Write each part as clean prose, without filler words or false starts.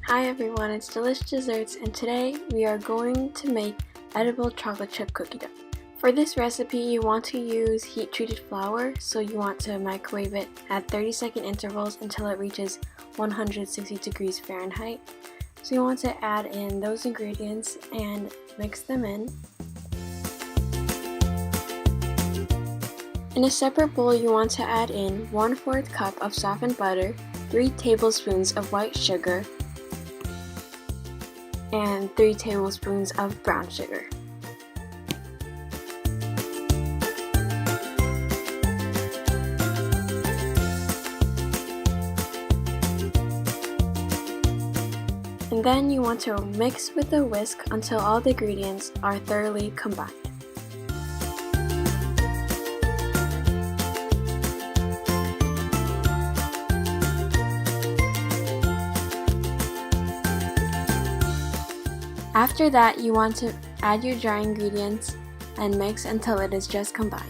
Hi everyone, it's Delish Desserts, and today we are going to make edible chocolate chip cookie dough. For this recipe, you want to use heat-treated flour, so you want to microwave it at 30-second intervals until it reaches 160 degrees Fahrenheit. So you want to add in those ingredients and mix them in. In a separate bowl, you want to add in 1/4 cup of softened butter, 3 tablespoons of white sugar, and 3 tablespoons of brown sugar. And then you want to mix with a whisk until all the ingredients are thoroughly combined. After that, you want to add your dry ingredients and mix until it is just combined.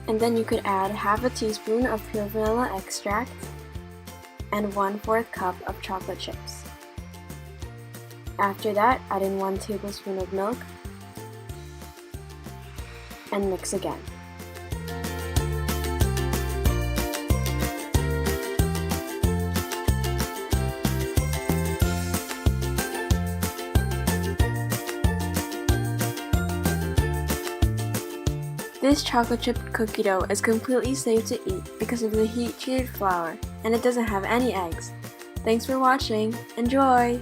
And then you could add half a teaspoon of pure vanilla extract and 1/4 cup of chocolate chips. After that, add in 1 tablespoon of milk and mix again. This chocolate chip cookie dough is completely safe to eat because of the heat-treated flour, and it doesn't have any eggs. Thanks for watching. Enjoy!